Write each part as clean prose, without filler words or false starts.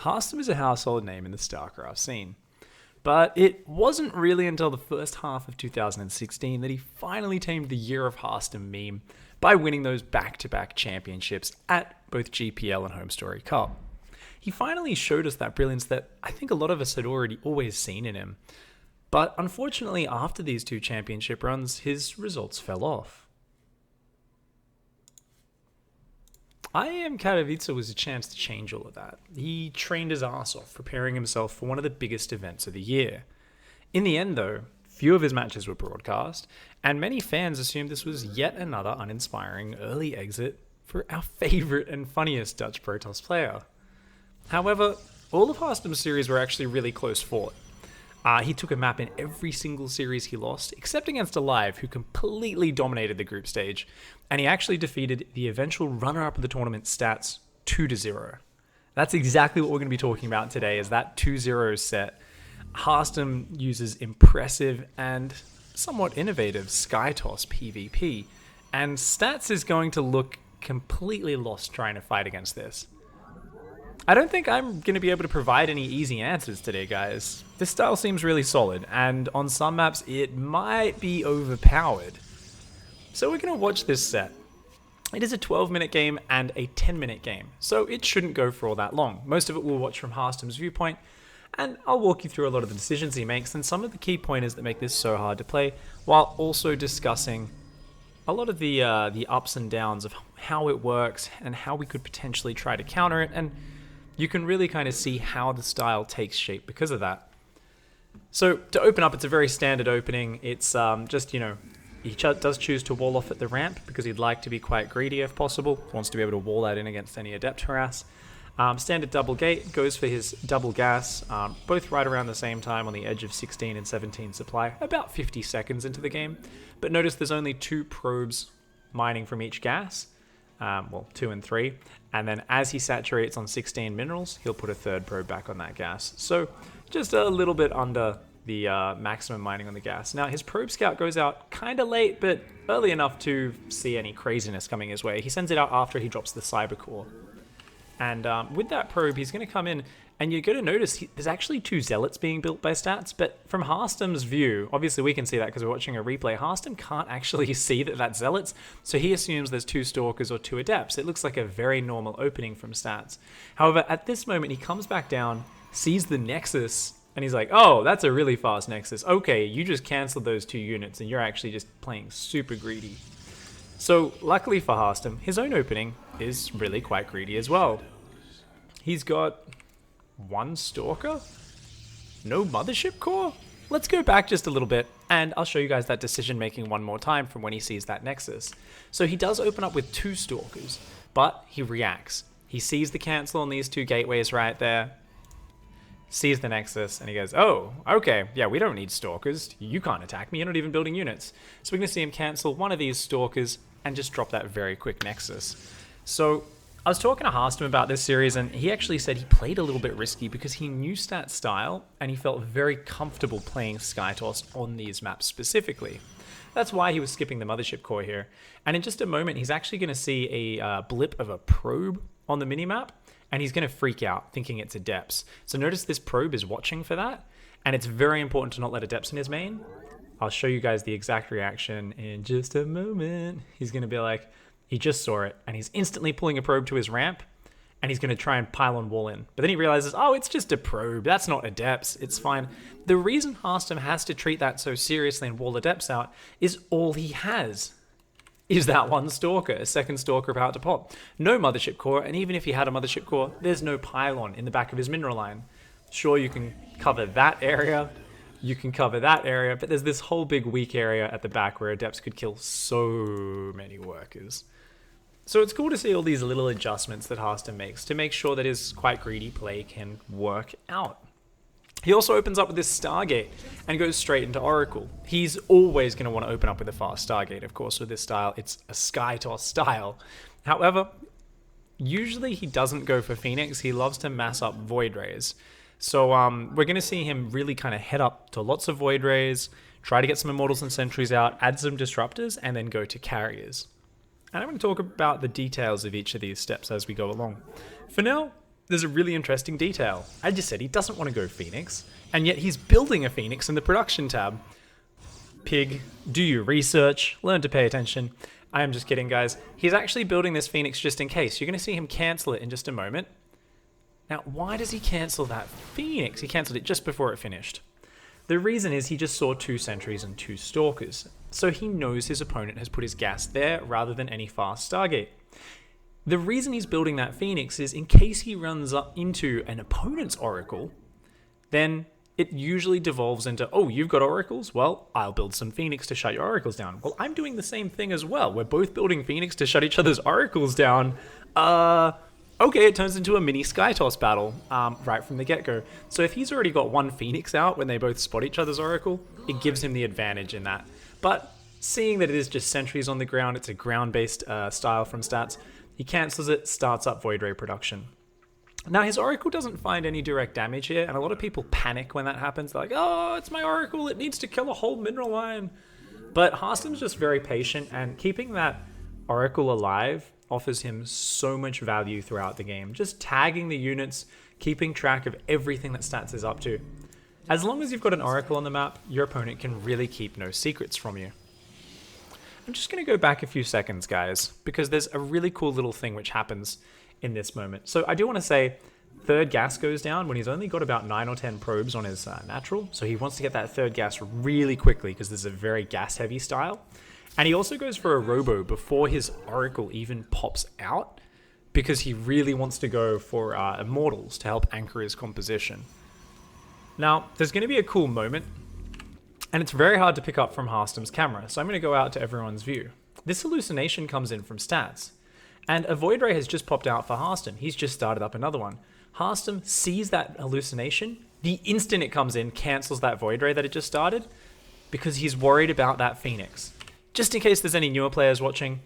Harstem is a household name in the StarCraft scene. But it wasn't really until the first half of 2016 that he finally tamed the Year of Harstem meme by winning those back-to-back championships at both GPL and Home Story Cup. He finally showed us that brilliance that I think a lot of us had always seen in him. But unfortunately, after these two championship runs, his results fell off. IAM Katowice was a chance to change all of that. He trained his ass off, preparing himself for one of the biggest events of the year. In the end, though, few of his matches were broadcast, and many fans assumed this was yet another uninspiring early exit for our favourite and funniest Dutch Protoss player. However, all of Harstem's series were actually really close fought. He took a map in every single series he lost, except against Alive, who completely dominated the group stage, and he actually defeated the eventual runner-up of the tournament stats 2-0. That's exactly what we're going to be talking about today, is that 2-0 set. Harstem uses impressive and somewhat innovative Skytoss PvP, and Stats is going to look completely lost trying to fight against this. I don't think I'm going to be able to provide any easy answers today, guys. This style seems really solid, and on some maps it might be overpowered. So we're going to watch this set. It is a 12-minute game and a 10-minute game, so it shouldn't go for all that long. Most of it we'll watch from Harstem's viewpoint, and I'll walk you through a lot of the decisions he makes and some of the key pointers that make this so hard to play, while also discussing a lot of the ups and downs of how it works and how we could potentially try to counter it, and you can really kind of see how the style takes shape because of that. So to open up, it's a very standard opening. It's just, he does choose to wall off at the ramp because he'd like to be quite greedy if possible. Wants to be able to wall that in against any adept harass. Standard double gate, goes for his double gas, both right around the same time on the edge of 16 and 17 supply, about 50 seconds into the game. But notice there's only 2 probes mining from each gas. 2 and 3, and then as he saturates on 16 minerals, he'll put a 3rd probe back on that gas. So just a little bit under the maximum mining on the gas. Now his probe scout goes out kind of late, but early enough to see any craziness coming his way. He sends it out after he drops the cyber core. And with that probe, he's going to come in, and you're going to notice there's actually 2 zealots being built by Stats, but from Harstem's view, obviously we can see that because we're watching a replay, Harstem can't actually see that that's zealots, so he assumes there's 2 stalkers or 2 adepts. It looks like a very normal opening from Stats. However, at this moment, he comes back down, sees the Nexus, and he's like, oh, that's a really fast Nexus. Okay, you just canceled those 2 units, and you're actually just playing super greedy. So, luckily for Harstem, his own opening is really quite greedy as well. He's got 1 Stalker? No Mothership Core? Let's go back just a little bit, and I'll show you guys that decision making one more time from when he sees that Nexus. So he does open up with 2 Stalkers, but he reacts. He sees the cancel on these 2 gateways right there, sees the Nexus, and he goes, oh, okay, yeah, we don't need Stalkers. You can't attack me, you're not even building units. So we're going to see him cancel one of these Stalkers and just drop that very quick Nexus. So I was talking to Harstem about this series, and he actually said he played a little bit risky because he knew Stats style, and he felt very comfortable playing Skytoss on these maps specifically. That's why he was skipping the Mothership Core here. And in just a moment, he's actually going to see a blip of a probe on the minimap, and he's going to freak out, thinking it's Adepts. So notice this probe is watching for that, and it's very important to not let Adepts in his main. I'll show you guys the exact reaction in just a moment. He's going to be like, he just saw it, and he's instantly pulling a probe to his ramp, and he's going to try and pylon wall in. But then he realizes, oh, it's just a probe. That's not Adepts. It's fine. The reason Harstem has to treat that so seriously and wall Adepts out is all he has is that 1 Stalker, a 2nd Stalker about to pop. No Mothership Core, and even if he had a Mothership Core, there's no pylon in the back of his mineral line. Sure, you can cover that area, you can cover that area, but there's this whole big weak area at the back where Adepts could kill so many workers. So it's cool to see all these little adjustments that Harstem makes to make sure that his quite greedy play can work out. He also opens up with this Stargate and goes straight into Oracle. He's always going to want to open up with a fast Stargate, of course, with this style. It's a Skytoss style. However, usually he doesn't go for Phoenix. He loves to mass up Void Rays. So we're going to see him really kind of head up to lots of Void Rays, try to get some Immortals and Sentries out, add some Disruptors, and then go to Carriers. And I'm going to talk about the details of each of these steps as we go along. For now, there's a really interesting detail. I just said he doesn't want to go Phoenix, and yet he's building a Phoenix in the production tab. PiG, do your research, learn to pay attention. I am just kidding, guys. He's actually building this Phoenix just in case. You're going to see him cancel it in just a moment. Now, why does he cancel that Phoenix? He cancelled it just before it finished. The reason is he just saw 2 sentries and 2 stalkers, so he knows his opponent has put his gas there rather than any fast Stargate. The reason he's building that Phoenix is in case he runs up into an opponent's Oracle, then it usually devolves into, oh, you've got Oracles? Well, I'll build some Phoenix to shut your Oracles down. Well, I'm doing the same thing as well. We're both building Phoenix to shut each other's Oracles down. Okay, it turns into a mini Skytoss battle right from the get-go. So if he's already got 1 Phoenix out when they both spot each other's Oracle, it gives him the advantage in that. But seeing that it is just sentries on the ground, it's a ground-based style from stats, he cancels it, starts up Void Ray production. Now, his Oracle doesn't find any direct damage here, and a lot of people panic when that happens. They're like, oh, it's my Oracle, it needs to kill a whole mineral line. But Harstem's just very patient, and keeping that Oracle alive offers him so much value throughout the game. Just tagging the units, keeping track of everything that stats is up to. As long as you've got an Oracle on the map, your opponent can really keep no secrets from you. I'm just going to go back a few seconds, guys, because there's a really cool little thing which happens in this moment. So I do want to say, 3rd gas goes down when he's only got about 9 or 10 probes on his natural, so he wants to get that 3rd gas really quickly because this is a very gas-heavy style. And he also goes for a Robo before his Oracle even pops out because he really wants to go for Immortals to help anchor his composition. Now, there's going to be a cool moment, and it's very hard to pick up from Harstem's camera, so I'm going to go out to everyone's view. This hallucination comes in from stats, and a Void Ray has just popped out for Harstem. He's just started up another one. Harstem sees that hallucination. The instant it comes in, cancels that Void Ray that it just started because he's worried about that Phoenix. Just in case there's any newer players watching,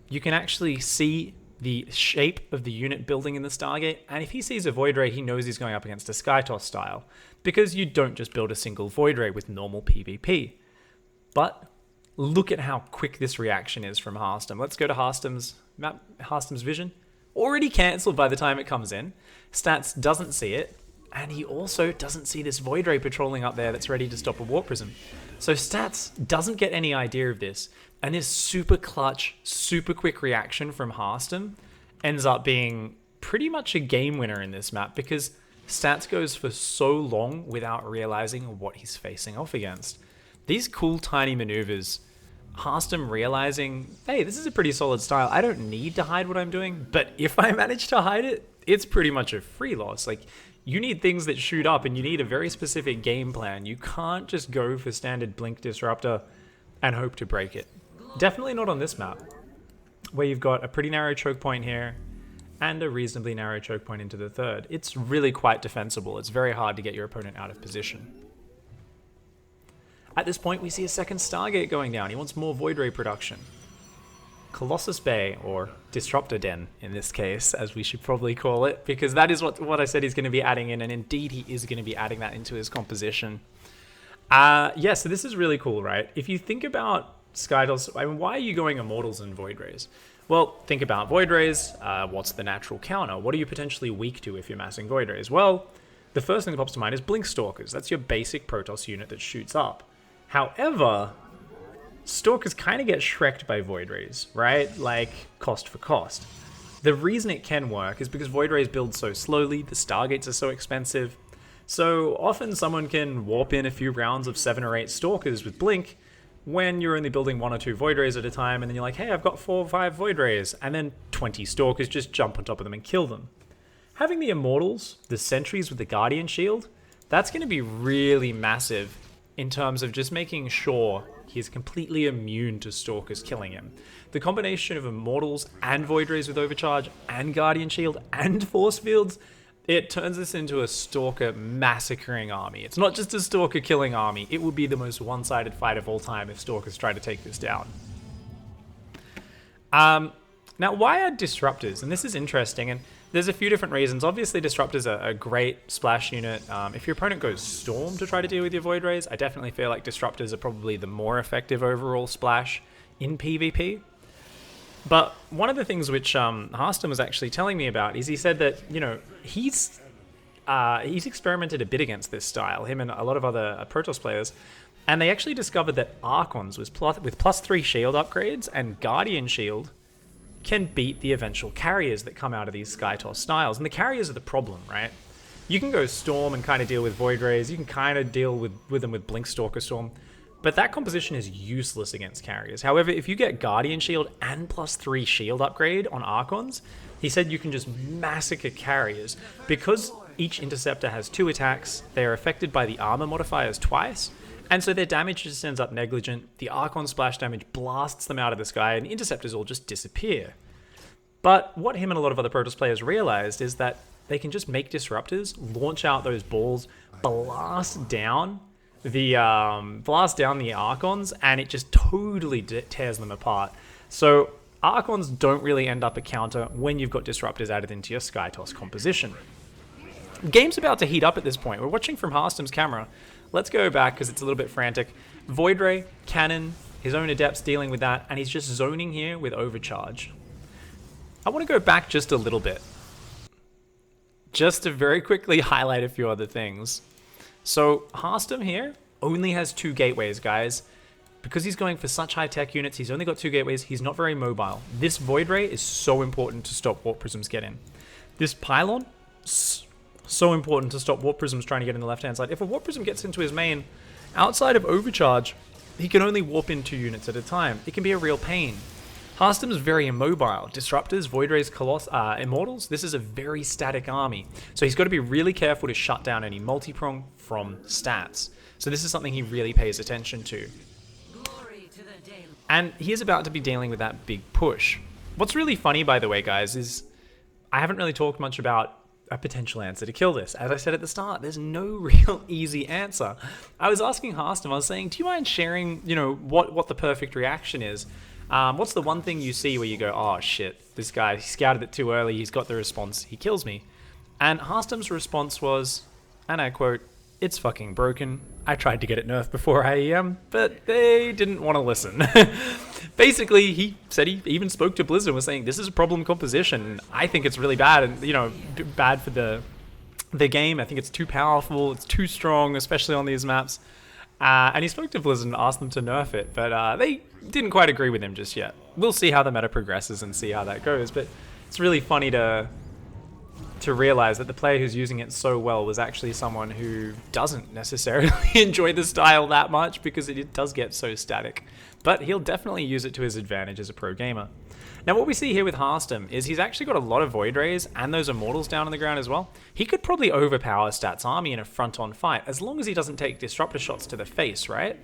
you can actually see the shape of the unit building in the Stargate, and if he sees a Void Ray, he knows he's going up against a Skytoss style, because you don't just build a single Void Ray with normal PvP. But look at how quick this reaction is from Harstem. Let's go to Harstem's map, Harstem's vision. Already cancelled by the time it comes in. Stats doesn't see it, and he also doesn't see this Void Ray patrolling up there that's ready to stop a Warp Prism. So Stats doesn't get any idea of this, and his super clutch, super quick reaction from Harstem ends up being pretty much a game winner in this map because Stats goes for so long without realizing what he's facing off against. These cool tiny maneuvers, Harstem realizing, hey, this is a pretty solid style. I don't need to hide what I'm doing, but if I manage to hide it, it's pretty much a free loss. Like, you need things that shoot up, and you need a very specific game plan. You can't just go for standard Blink Disruptor and hope to break it. Definitely not on this map, where you've got a pretty narrow choke point here and a reasonably narrow choke point into the 3rd. It's really quite defensible. It's very hard to get your opponent out of position. At this point, we see a 2nd Stargate going down. He wants more Void Ray production. Colossus Bay, or Disruptor Den in this case, as we should probably call it, because that is what I said he's going to be adding in, and indeed he is going to be adding that into his composition. Yeah, so this is really cool, right? If you think about Skytoss, I mean, why are you going Immortals and Void Rays? Well, think about Void Rays. What's the natural counter? What are you potentially weak to if you're massing Void Rays? Well, the first thing that pops to mind is Blink Stalkers. That's your basic Protoss unit that shoots up. However, Stalkers kind of get shreked by Void Rays, right? Like, cost for cost. The reason it can work is because Void Rays build so slowly, the Stargates are so expensive, so often someone can warp in a few rounds of 7 or 8 Stalkers with Blink when you're only building 1 or 2 Void Rays at a time, and then you're like, hey, I've got 4 or 5 Void Rays, and then 20 Stalkers just jump on top of them and kill them. Having the Immortals, the Sentries with the Guardian Shield, that's going to be really massive in terms of just making sure he's completely immune to Stalkers killing him. The combination of Immortals and Void Rays with Overcharge and Guardian Shield and Force Fields, it turns this into a Stalker massacring army. It's not just a Stalker killing army. It would be the most one-sided fight of all time if Stalkers try to take this down. Now, why are Disruptors? And this is interesting, and there's a few different reasons. Obviously, Disruptors are a great splash unit. If your opponent goes Storm to try to deal with your Void Rays, I definitely feel like Disruptors are probably the more effective overall splash in PvP. But one of the things which Harstem was actually telling me about is he said that, you know, he's experimented a bit against this style, him and a lot of other Protoss players, and they actually discovered that Archons with +3 shield upgrades and Guardian shield can beat the eventual carriers that come out of these Skytoss styles. And the carriers are the problem, right? You can go Storm and kind of deal with Void Rays, you can kind of deal with them with Blinkstalker Storm, but that composition is useless against carriers. However, if you get Guardian shield and +3 shield upgrade on Archons, he said you can just massacre carriers. Because each interceptor has 2 attacks, they are affected by the armor modifiers twice, and so their damage just ends up negligent. The Archon splash damage blasts them out of the sky, and the interceptors all just disappear. But what him and a lot of other Protoss players realized is that they can just make disruptors, launch out those balls, blast down the Archons, and it just totally tears them apart. So Archons don't really end up a counter when you've got disruptors added into your Skytoss composition. Game's about to heat up at this point. We're watching from Harstem's camera. Let's go back because it's a little bit frantic. Void Ray, Cannon, his own Adepts dealing with that, and he's just zoning here with Overcharge. I want to go back just a little bit, just to very quickly highlight a few other things. So Harstem here only has 2 gateways, guys. Because he's going for such high-tech units, he's only got 2 gateways. He's not very mobile. This Void Ray is so important to stop Warp Prisms get in. This Pylon, so important to stop Warp Prisms trying to get in the left-hand side. If a Warp Prism gets into his main, outside of Overcharge, he can only warp in 2 units at a time. It can be a real pain. Harstem is very immobile. Disruptors, Void Rays, Immortals, this is a very static army. So he's got to be really careful to shut down any multi-prong from stats. So this is something he really pays attention to. And he is about to be dealing with that big push. What's really funny, by the way, guys, is I haven't really talked much about a potential answer to kill this. As I said at the start, there's no real easy answer. I was asking Harstem, I was saying, do you mind sharing, you know, what the perfect reaction is? What's the one thing you see where you go, oh shit, this guy, he scouted it too early, he's got the response, he kills me. And Harstem's response was, and I quote, "It's fucking broken. I tried to get it nerfed before IEM, but they didn't want to listen." Basically, he said he even spoke to Blizzard and was saying, this is a problem composition. I think it's really bad, and, you know, bad for the game. I think it's too powerful, it's too strong, especially on these maps. And he spoke to Blizzard and asked them to nerf it, but they didn't quite agree with him just yet. We'll see how the meta progresses and see how that goes, but it's really funny to realize that the player who's using it so well was actually someone who doesn't necessarily enjoy the style that much because it does get so static. But he'll definitely use it to his advantage as a pro gamer. Now what we see here with Harstem is he's actually got a lot of Void Rays and those Immortals down on the ground as well. He could probably overpower Stats' army in a front-on fight as long as he doesn't take disruptor shots to the face, right?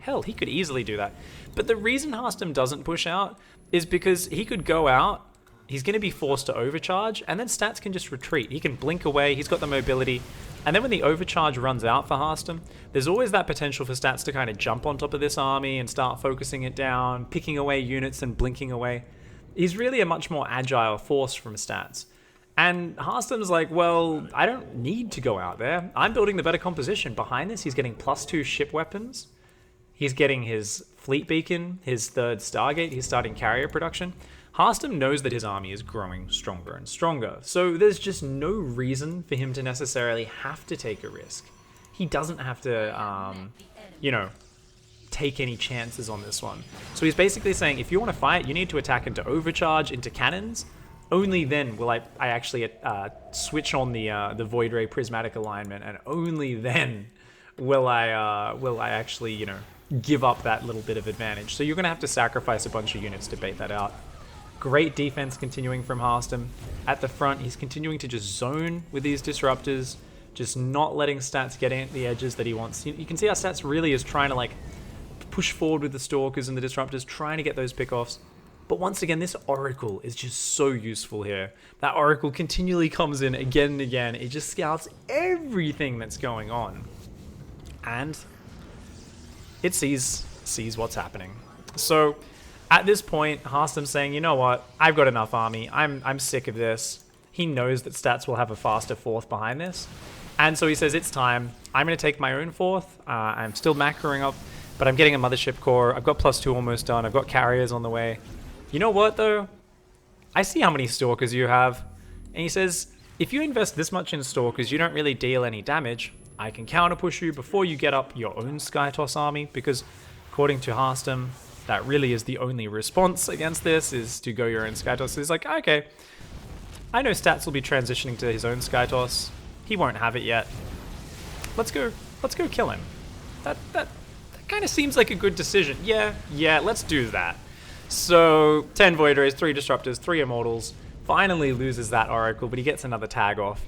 Hell, he could easily do that. But the reason Harstem doesn't push out is because he could go out, he's going to be forced to overcharge, and then Stats can just retreat. He can blink away, he's got the mobility, and then when the overcharge runs out for Harstem, there's always that potential for Stats to kind of jump on top of this army and start focusing it down, picking away units and blinking away. He's really a much more agile force from Stats. And Harstem's like, well, I don't need to go out there. I'm building the better composition. Behind this, he's getting +2 ship weapons. He's getting his fleet beacon, his 3rd Stargate, he's starting carrier production. Harstem knows that his army is growing stronger and stronger, so there's just no reason for him to necessarily have to take a risk. He doesn't have to, you know, take any chances on this one. So he's basically saying, if you want to fight, you need to attack into overcharge, into cannons. Only then will I actually switch on the Void Ray prismatic alignment, and only then will I actually, you know, give up that little bit of advantage. So you're going to have to sacrifice a bunch of units to bait that out. Great defense continuing from Harstem. At the front, he's continuing to just zone with these disruptors, just not letting Stats get in at the edges that he wants. You can see how Stats really is trying to like push forward with the Stalkers and the disruptors, trying to get those pickoffs. But once again, this Oracle is just so useful here. That Oracle continually comes in again and again. It just scouts everything that's going on. And it sees what's happening. So at this point, Harstem's saying, you know what, I've got enough army, I'm sick of this. He knows that Stats will have a faster 4th behind this. And so he says, it's time. I'm going to take my own 4th. I'm still macroing up, but I'm getting a Mothership Core. I've got +2 almost done. I've got carriers on the way. You know what, though? I see how many Stalkers you have. And he says, if you invest this much in Stalkers, you don't really deal any damage. I can counter-push you before you get up your own Skytoss army, because according to Harstem, that really is the only response against this, is to go your own Skytoss. He's like, okay, I know Stats will be transitioning to his own Skytoss. He won't have it yet. Let's go kill him. That kind of seems like a good decision. Yeah, let's do that. So 10 Void Rays, 3 Disruptors, 3 Immortals. Finally loses that Oracle, but he gets another tag off.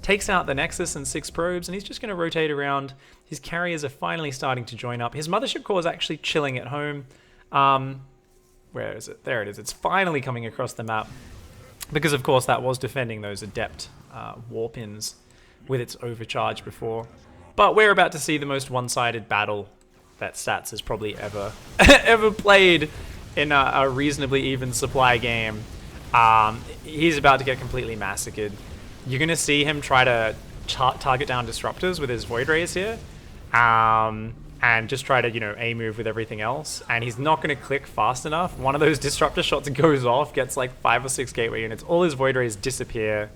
Takes out the Nexus and 6 probes, and he's just going to rotate around. His carriers are finally starting to join up. His Mothership Core is actually chilling at home. Where is it? There it is. It's finally coming across the map. Because, of course, that was defending those Adept Warpins with its overcharge before. But we're about to see the most one-sided battle that Stats has probably ever played in a reasonably even supply game. He's about to get completely massacred. You're going to see him try to target down Disruptors with his Void Rays here. And just try to, A-move with everything else. And he's not going to click fast enough. One of those Disruptor shots goes off, gets like 5 or 6 Gateway units. All his Void Rays disappear.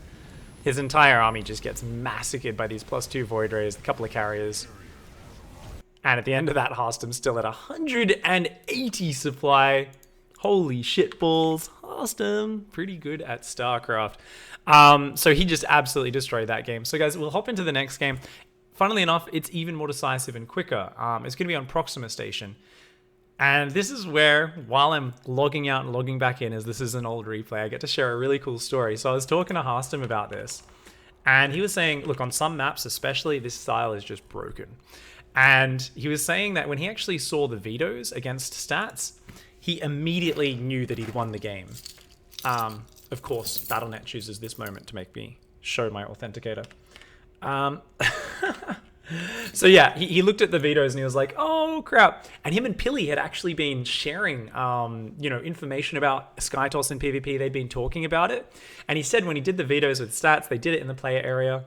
His entire army just gets massacred by these +2 Void Rays, a couple of carriers. And at the end of that, Harstem's still at 180 supply. Holy shit balls. Harstem, pretty good at StarCraft. So he just absolutely destroyed that game. So guys, we'll hop into the next game. Funnily enough, it's even more decisive and quicker. It's going to be on Proxima Station. And this is where, while I'm logging out and logging back in, as this is an old replay, I get to share a really cool story. So I was talking to Harstem about this. And he was saying, look, on some maps especially, this style is just broken. And he was saying that when he actually saw the vetoes against Stats, he immediately knew that he'd won the game. Of course, Battle.net chooses this moment to make me show my authenticator. So yeah, he looked at the vetoes and he was like, oh crap. And him and Pilly had actually been sharing, information about Skytoss and PvP. They'd been talking about it. And he said when he did the vetoes with Stats, they did it in the player area.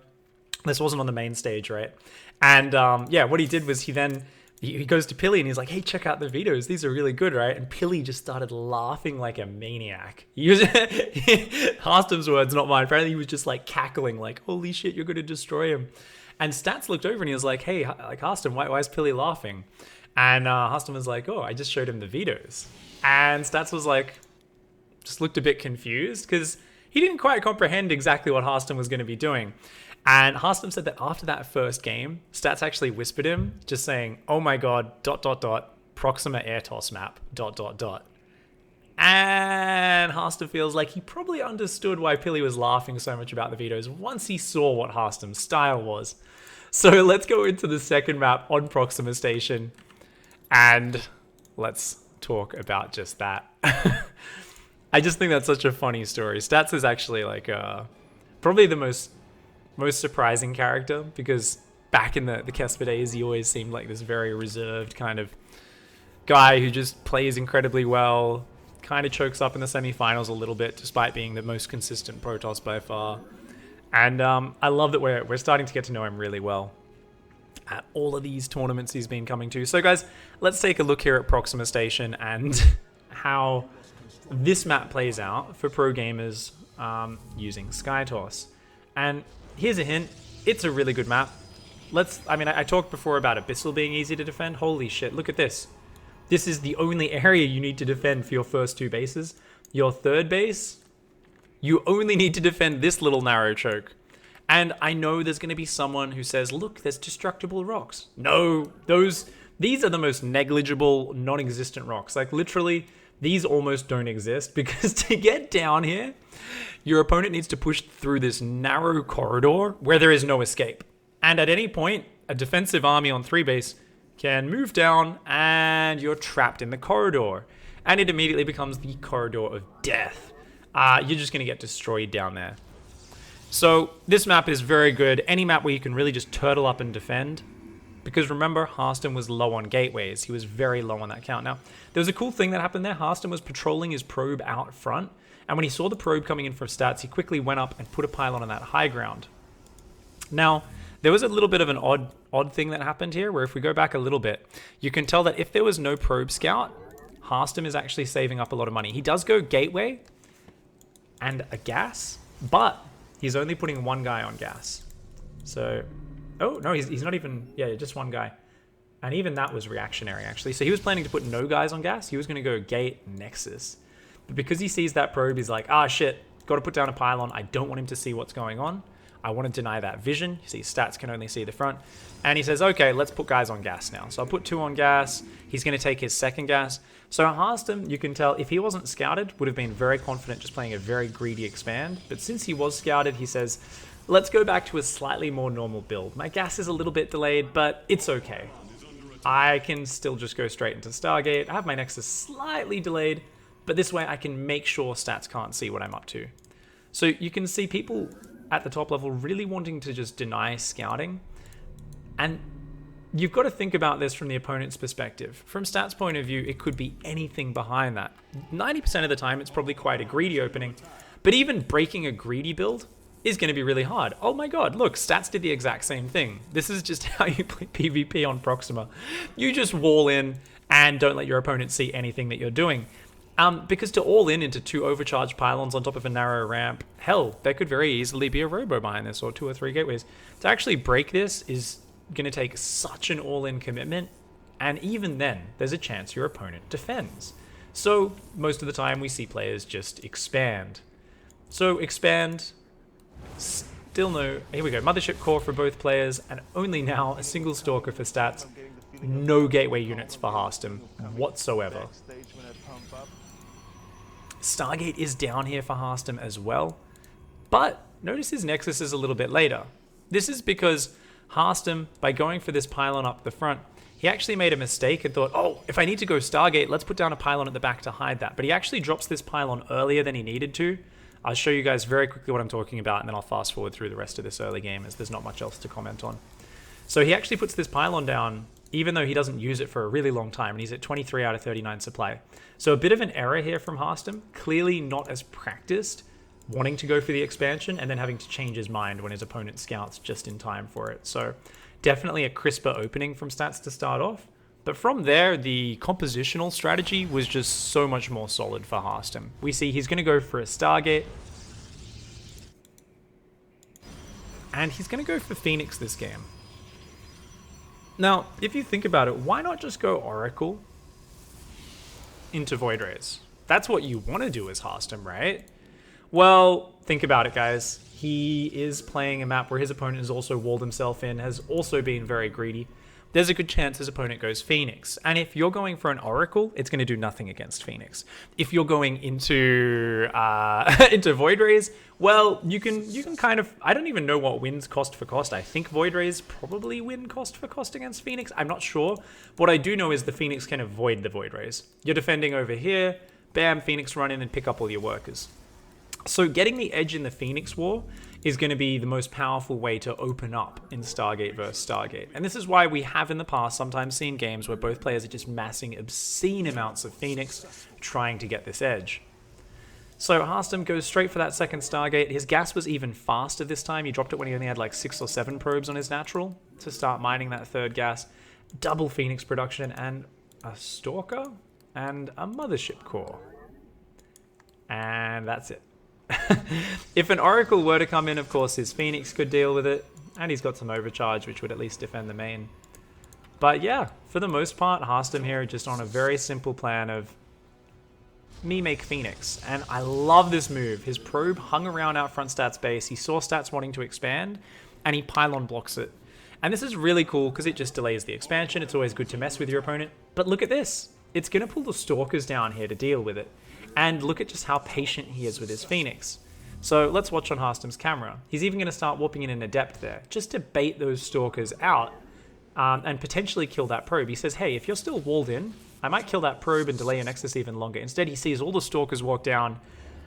This wasn't on the main stage, right? And what he did was he goes to Pilly and he's like, hey, check out the vetoes. These are really good, right? And Pilly just started laughing like a maniac. Harstem's words, not mine. Apparently he was just like cackling like, holy shit, you're going to destroy him. And Stats looked over and he was like, hey, like Harstem, why is Pilly laughing? And Harstem was like, oh, I just showed him the vetoes. And Stats was like, just looked a bit confused because he didn't quite comprehend exactly what Harstem was going to be doing. And Harstem said that after that first game, Stats actually whispered him, just saying, oh my god, ... Proxima Air Toss map, ... And Harstem feels like he probably understood why Pilly was laughing so much about the vetoes once he saw what Harstem's style was. So let's go into the second map on Proxima Station, and let's talk about just that. I just think that's such a funny story. Stats is actually like probably the most surprising character, because back in the Kesper days, he always seemed like this very reserved kind of guy who just plays incredibly well, kind of chokes up in the semifinals a little bit, despite being the most consistent Protoss by far. And I love that we're starting to get to know him really well at all of these tournaments he's been coming to. So guys, let's take a look here at Proxima Station and how this map plays out for pro gamers using Skytoss. And here's a hint, it's a really good map. I talked before about Abyssal being easy to defend. Holy shit, look at this. This is the only area you need to defend for your first 2 bases. Your third base, you only need to defend this little narrow choke. And I know there's going to be someone who says, look, there's destructible rocks. No, these are the most negligible, non-existent rocks. Like literally, these almost don't exist, because to get down here, your opponent needs to push through this narrow corridor where there is no escape. And at any point, a defensive army on 3 base can move down and you're trapped in the corridor. And it immediately becomes the corridor of death. You're just going to get destroyed down there. So this map is very good. Any map where you can really just turtle up and defend. Because remember, Harstem was low on gateways. He was very low on that count. Now, there was a cool thing that happened there. Harstem was patrolling his probe out front. And when he saw the probe coming in for Stats, he quickly went up and put a pylon on that high ground. Now, there was a little bit of an odd thing that happened here, where if we go back a little bit, you can tell that if there was no probe scout, Harstem is actually saving up a lot of money. He does go gateway and a gas, but he's only putting one guy on gas. So, oh, no, he's not even, yeah, just one guy. And even that was reactionary, actually. So he was planning to put no guys on gas. He was going to go gate Nexus. But because he sees that probe, he's like, ah, shit, got to put down a pylon. I don't want him to see what's going on. I want to deny that vision. You see, stats can only see the front. And he says, okay, let's put guys on gas now. So I'll put 2 on gas. He's going to take his second gas. So Harstem, you can tell, if he wasn't scouted, would have been very confident just playing a very greedy expand. But since he was scouted, he says, let's go back to a slightly more normal build. My gas is a little bit delayed, but it's okay. I can still just go straight into Stargate. I have my Nexus slightly delayed, but this way I can make sure stats can't see what I'm up to. So you can see people at the top level really wanting to just deny scouting. And you've got to think about this from the opponent's perspective. From stats point of view, it could be anything behind that. 90% of the time, it's probably quite a greedy opening. But even breaking a greedy build is going to be really hard. Oh my god, look, stats did the exact same thing. This is just how you play PvP on Proxima. You just wall in and don't let your opponent see anything that you're doing. Because to all in into 2 overcharged pylons on top of a narrow ramp, hell, there could very easily be a robo behind this, or 2 or 3 gateways. To actually break this is going to take such an all-in commitment, and even then, there's a chance your opponent defends. So, most of the time we see players just expand. So, expand, still no, here we go, Mothership Core for both players, and only now a single Stalker for stats. No gateway units for Harstem whatsoever. Stargate is down here for Harstem as well, but notice his Nexus is a little bit later. This is because Harstem, by going for this pylon up the front, he actually made a mistake and thought, oh, if I need to go Stargate, let's put down a pylon at the back to hide that. But he actually drops this pylon earlier than he needed to. I'll show you guys very quickly what I'm talking about, and then I'll fast forward through the rest of this early game, as there's not much else to comment on. So he actually puts this pylon down, even though he doesn't use it for a really long time, and he's at 23 out of 39 supply. So a bit of an error here from Harstem, clearly not as practiced, wanting to go for the expansion and then having to change his mind when his opponent scouts just in time for it. So definitely a crisper opening from stats to start off. But from there, the compositional strategy was just so much more solid for Harstem. We see he's going to go for a Stargate. And he's going to go for Phoenix this game. Now, if you think about it, why not just go Oracle into Void Rays? That's what you want to do as Harstem, right? Well, think about it, guys. He is playing a map where his opponent has also walled himself in, has also been very greedy. There's a good chance his opponent goes Phoenix. And if you're going for an Oracle, it's going to do nothing against Phoenix. If you're going into into Void Rays, well, you can kind of, I don't even know what wins cost for cost. I think Void Rays probably win cost for cost against Phoenix. I'm not sure. What I do know is the Phoenix can avoid the Void Rays. You're defending over here, bam, Phoenix run in and pick up all your workers. So getting the edge in the Phoenix War is going to be the most powerful way to open up in Stargate versus Stargate. And this is why we have in the past sometimes seen games where both players are just massing obscene amounts of Phoenix trying to get this edge. So Harstem goes straight for that second Stargate. His gas was even faster this time. He dropped it when he only had like 6 or 7 probes on his natural to start mining that third gas. Double Phoenix production and a Stalker and a Mothership Core. And that's it. If an Oracle were to come in, of course, his Phoenix could deal with it, and he's got some overcharge, which would at least defend the main. But yeah, for the most part, Harstem here just on a very simple plan of me make Phoenix. And I love this move. His probe hung around out front stats base. He saw stats wanting to expand, and he pylon blocks it. And this is really cool because it just delays the expansion. It's always good to mess with your opponent. But look at this. It's going to pull the Stalkers down here to deal with it. And look at just how patient he is with his Phoenix. So let's watch on Harstem's camera. He's even going to start warping in an Adept there, just to bait those Stalkers out and potentially kill that probe. He says, hey, if you're still walled in, I might kill that probe and delay your Nexus even longer. Instead, he sees all the Stalkers walk down,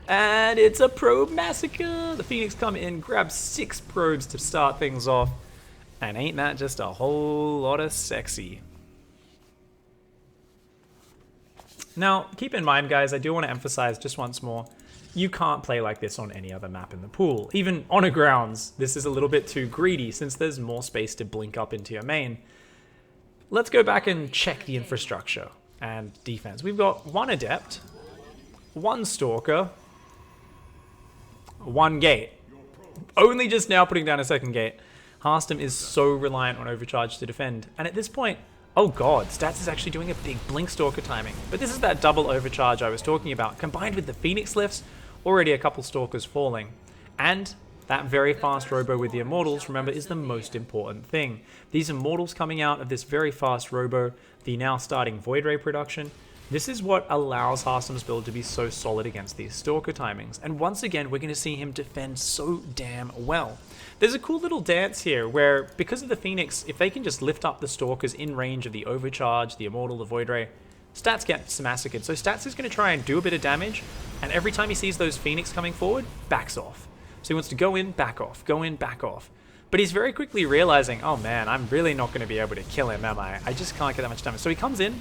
and it's a probe massacre. The Phoenix come in, grab 6 probes to start things off, and ain't that just a whole lot of sexy? Now, keep in mind, guys, I do want to emphasize just once more, you can't play like this on any other map in the pool. Even Honor Grounds, this is a little bit too greedy since there's more space to blink up into your main. Let's go back and check the infrastructure. and defense. We've got 1 Adept, 1 Stalker, 1 Gate. Only just now putting down a 2nd Gate. Harstem is so reliant on Overcharge to defend. And at this point, oh god, Stats is actually doing a big Blink Stalker timing. But this is that double Overcharge I was talking about, combined with the Phoenix lifts, already a couple Stalkers falling. And that very fast Robo with the Immortals, remember, is the most important thing. These Immortals coming out of this very fast Robo, the now starting Void Ray production, this is what allows Harstem's build to be so solid against these Stalker timings. And once again, we're going to see him defend so damn well. There's a cool little dance here where, because of the Phoenix, if they can just lift up the Stalkers in range of the Overcharge, the Immortal, the Void Ray, Stats gets massacred. So Stats is going to try and do a bit of damage, and every time he sees those Phoenix coming forward, backs off. So he wants to go in, back off, go in, back off. But he's very quickly realizing, oh man, I'm really not going to be able to kill him, am I? I just can't get that much damage. So he comes in,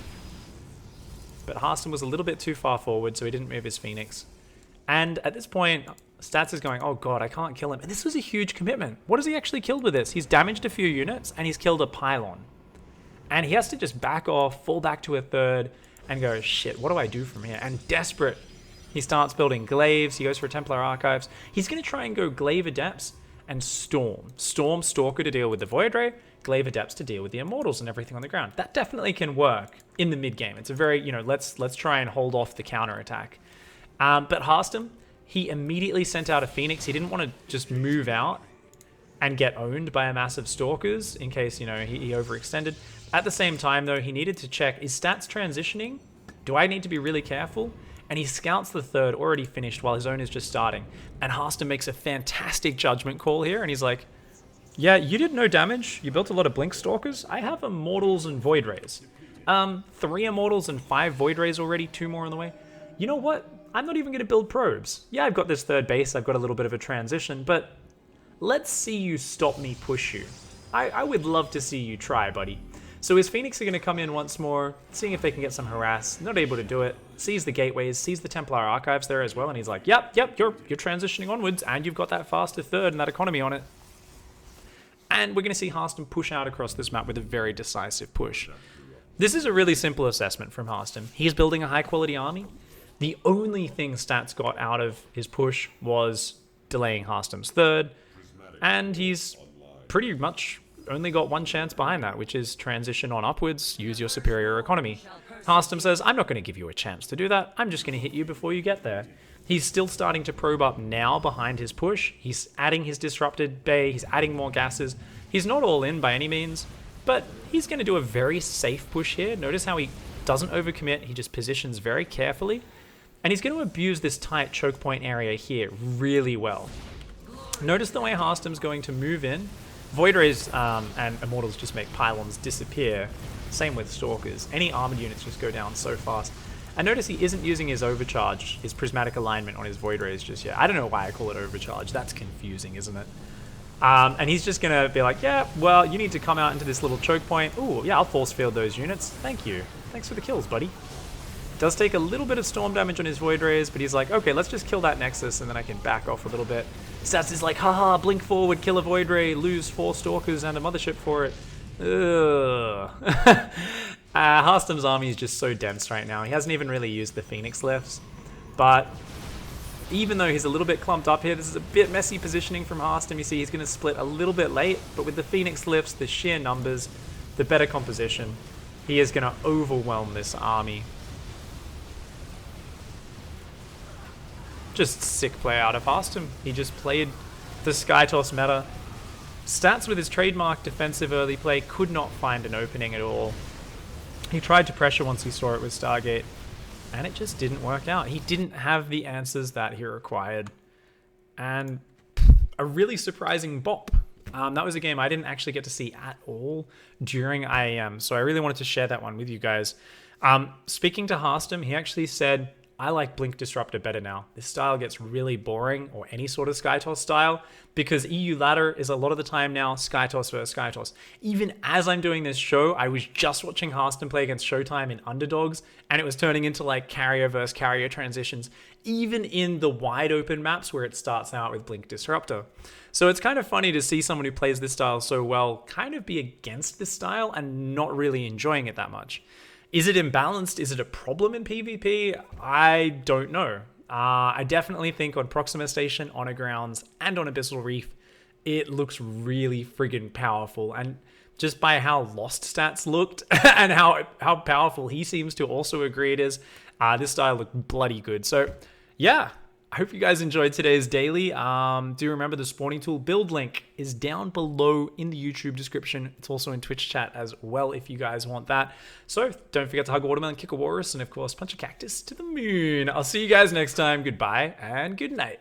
but Harstem was a little bit too far forward, so he didn't move his Phoenix. And at this point, Stats is going, oh god, I can't kill him. And this was a huge commitment. What has he actually killed with this? He's damaged a few units, and he's killed a pylon. And he has to just back off, fall back to a 3rd, and go, shit, what do I do from here? And desperate, he starts building Glaives. He goes for Templar Archives. He's going to try and go Glaive Adepts and Storm. Storm Stalker to deal with the Void Ray, Glaive Adepts to deal with the Immortals and everything on the ground. That definitely can work in the mid game. It's a very, let's try and hold off the counterattack. But Harstem, he immediately sent out a Phoenix. He didn't want to just move out and get owned by a massive Stalkers in case, he overextended. At the same time, though, he needed to check, is Stats transitioning? Do I need to be really careful? And he scouts the 3rd already finished while his own is just starting. And Harstem makes a fantastic judgment call here, and he's like, yeah, you did no damage. You built a lot of Blink Stalkers. I have Immortals and Void Rays. 3 Immortals and 5 Void Rays already, 2 more on the way. You know what? I'm not even going to build probes. Yeah, I've got this 3rd base. I've got a little bit of a transition, but let's see you stop me push you. I would love to see you try, buddy. So his Phoenix are going to come in once more, seeing if they can get some harass. Not able to do it. Sees the gateways, sees the Templar Archives there as well, and he's like, yep, you're transitioning onwards, and you've got that faster 3rd and that economy on it. And we're going to see Harstem push out across this map with a very decisive push. This is a really simple assessment from Harstem. He's building a high-quality army. The only thing Stats got out of his push was delaying Harstem's 3rd, and he's pretty much only got 1 chance behind that, which is transition on upwards, use your superior economy. Harstem says, I'm not going to give you a chance to do that, I'm just going to hit you before you get there. He's still starting to probe up now behind his push. He's adding his disrupted bay, he's adding more gases. He's not all in by any means, but he's going to do a very safe push here. Notice how he doesn't overcommit, he just positions very carefully. And he's going to abuse this tight choke point area here really well. Notice the way Harstem's going to move in. Void Rays and Immortals just make pylons disappear. Same with Stalkers. Any armored units just go down so fast. And notice he isn't using his Overcharge, his Prismatic Alignment on his Void Rays just yet. I don't know why I call it Overcharge. That's confusing, isn't it? And he's just going to be like, yeah, well, you need to come out into this little choke point. Ooh, yeah, I'll force field those units. Thank you. Thanks for the kills, buddy. Does take a little bit of storm damage on his Void Rays, but he's like, okay, let's just kill that Nexus, and then I can back off a little bit. Stats is like, haha, blink forward, kill a Void Ray, lose 4 Stalkers and a Mothership for it. Ugh. Harstem's army is just so dense right now. He hasn't even really used the Phoenix lifts, but even though he's a little bit clumped up here, this is a bit messy positioning from Harstem. You see he's going to split a little bit late, but with the Phoenix lifts, the sheer numbers, the better composition, he is going to overwhelm this army. Just sick play out of Harstem. He just played the Skytoss meta. Stats with his trademark defensive early play could not find an opening at all. He tried to pressure once he saw it with Stargate, and it just didn't work out. He didn't have the answers that he required. And a really surprising bop. That was a game I didn't actually get to see at all during IEM, so I really wanted to share that one with you guys. Speaking to Harstem, he actually said, I like Blink Disruptor better now. This style gets really boring, or any sort of Skytoss style, because EU ladder is a lot of the time now Skytoss versus Skytoss. Even as I'm doing this show, I was just watching Harstem play against Showtime in Underdogs, and it was turning into like carrier versus carrier transitions, even in the wide open maps where it starts out with Blink Disruptor. So it's kind of funny to see someone who plays this style so well kind of be against this style and not really enjoying it that much. Is it imbalanced? Is it a problem in PvP? I don't know. I definitely think on Proxima Station, Honor Grounds, and on Abyssal Reef, it looks really friggin' powerful. And just by how Lost stats looked and how powerful he seems to also agree it is, this style looked bloody good. So yeah, I hope you guys enjoyed today's daily. Do remember the spawning tool build link is down below in the YouTube description. It's also in Twitch chat as well if you guys want that. So don't forget to hug a watermelon, kick a walrus, and of course punch a cactus to the moon. I'll see you guys next time. Goodbye and good night.